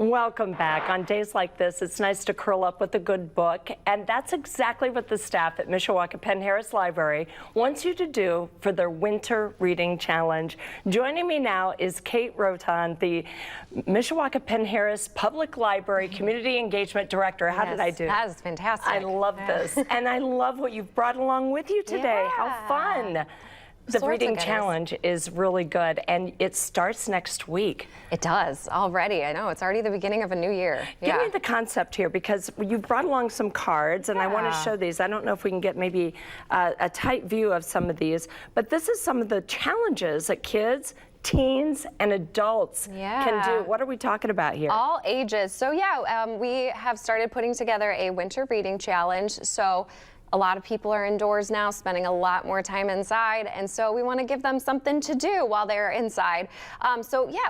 Welcome back. On days like this, it's nice to curl up with a good book, and that's exactly what the staff at Mishawaka-Penn-Harris Library wants you to do for their Winter Reading Challenge. Joining me now is Kate Roton, the Mishawaka-Penn-Harris Public Library Community Engagement Director. How did I do? That was fantastic. I love this, and I love what you've brought along with you today. How fun. The Reading Challenge is really good, and it starts next week. It does, already. I know, it's already the beginning of a new year. Give me the concept here, because you've brought along some cards, and I want to show these. I don't know if we can get maybe a tight view of some of these, but this is some of the challenges that kids, teens, and adults can do. What are we talking about here? All ages. So we have started putting together a Winter Reading Challenge. So a lot of people are indoors now, spending a lot more time inside, and so we want to give them something to do while they're inside.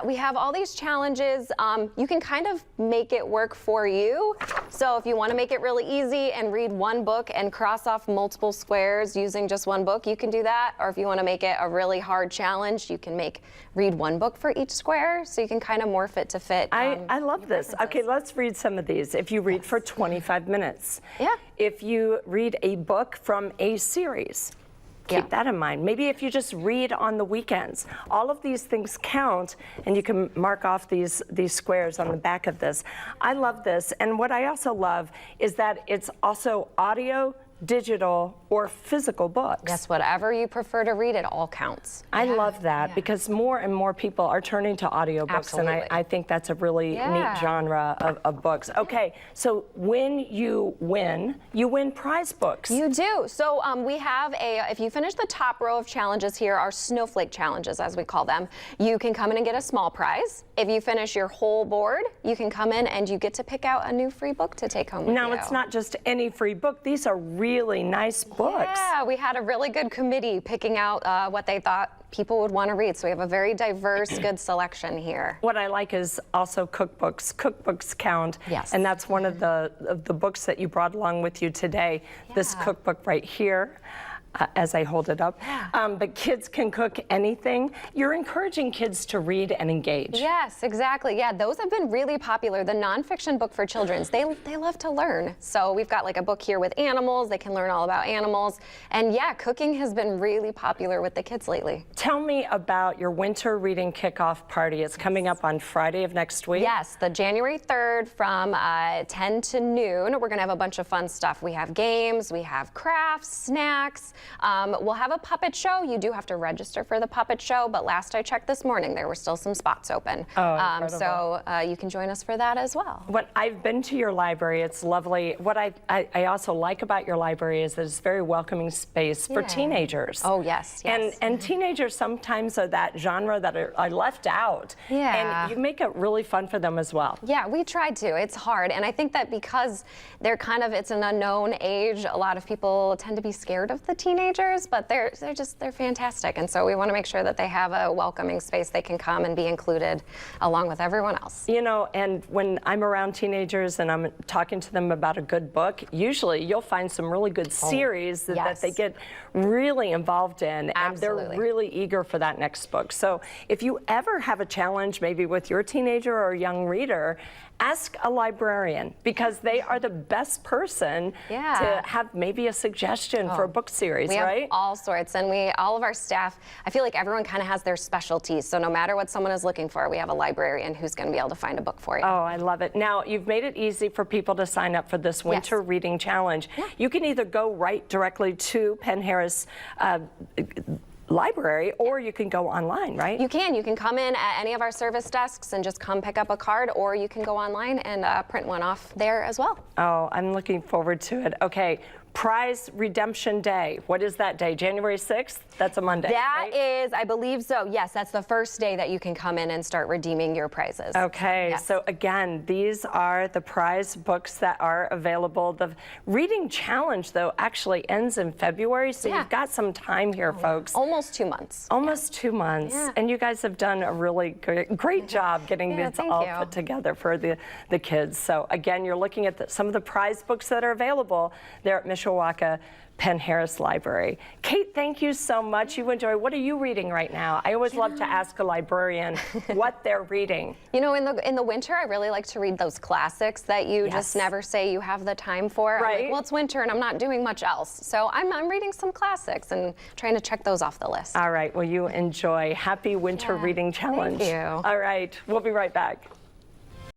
We have all these challenges. You can kind of make it work for you. So if you want to make it really easy and read one book and cross off multiple squares using just one book, you can do that. Or if you want to make it a really hard challenge, you can read one book for each square, so you can kind of morph it to fit. I love this. Okay, let's read some of these. If you read for 25 minutes. If you read a book from a series, keep that in mind. Maybe if you just read on the weekends. All of these things count, and you can mark off these squares on the back of this. I love this, and what I also love is that it's also audio, digital, or physical books. Yes, whatever you prefer to read, it all counts. I love that because more and more people are turning to audiobooks, and I think that's a really neat genre of books. Okay, so when you win prize books. You do. So we have if you finish the top row of challenges here, our snowflake challenges, as we call them, you can come in and get a small prize. If you finish your whole board, you can come in and you get to pick out a new free book to take home with you. Now, it's not just any free book. These are really nice books. Yeah, we had a really good committee picking out what they thought people would want to read. So we have a very diverse, good selection here. What I like is also cookbooks. Cookbooks count. Yes. And that's one of the books that you brought along with you today. This cookbook right here. As I hold it up. But kids can cook anything. You're encouraging kids to read and engage. Yes, exactly. Yeah, those have been really popular. The nonfiction book for children, they love to learn. So we've got like a book here with animals. They can learn all about animals. And yeah, cooking has been really popular with the kids lately. Tell me about your Winter Reading Kickoff Party. It's coming up on Friday of next week. Yes, the January 3rd from 10 to noon. We're going to have a bunch of fun stuff. We have games, we have crafts, snacks. We'll have a puppet show. You do have to register for the puppet show, but last I checked this morning, there were still some spots open. So you can join us for that as well. I've been to your library. It's lovely. What I also like about your library is that it's a very welcoming space for teenagers. Oh, yes. And teenagers sometimes are that genre that are left out. And you make it really fun for them as well. Yeah, we tried to. It's hard. And I think that because they're it's an unknown age, a lot of people tend to be scared of the teenagers, but they're fantastic, and so we want to make sure that they have a welcoming space they can come and be included along with everyone else. You know, and when I'm around teenagers and I'm talking to them about a good book, usually you'll find some really good series that they get really involved in, and they're really eager for that next book. So if you ever have a challenge maybe with your teenager or young reader, ask a librarian, because they are the best person to have maybe a suggestion for a book series, we have all sorts, and all of our staff, I feel like everyone kind of has their specialties, so no matter what someone is looking for, we have a librarian who's going to be able to find a book for you. Oh, I love it. Now, you've made it easy for people to sign up for this Winter Reading Challenge. You can either go directly to Penn-Harris Library, or you can go online, right? You can come in at any of our service desks and just come pick up a card, or you can go online and print one off there as well. Oh, I'm looking forward to it. Okay, Prize Redemption Day. What is that day? January 6th? That's a Monday. That is, I believe so. Yes, that's the first day that you can come in and start redeeming your prizes. Okay, so again, these are the prize books that are available. The reading challenge, though, actually ends in February, so you've got some time here, folks. Almost 2 months. Almost 2 months. And you guys have done a really great job getting this all put together for the kids. So again, you're looking at some of the prize books that are available there at Mishawaka Mishawaka-Penn-Harris Library. Kate, thank you so much. You enjoy. What are you reading right now? I always love to ask a librarian what they're reading. You know, in the winter, I really like to read those classics that you just never say you have the time for. Right. I'm like, well, it's winter and I'm not doing much else. So I'm reading some classics and trying to check those off the list. All right. Well, you enjoy. Happy Winter Reading Challenge. Thank you. All right. We'll be right back.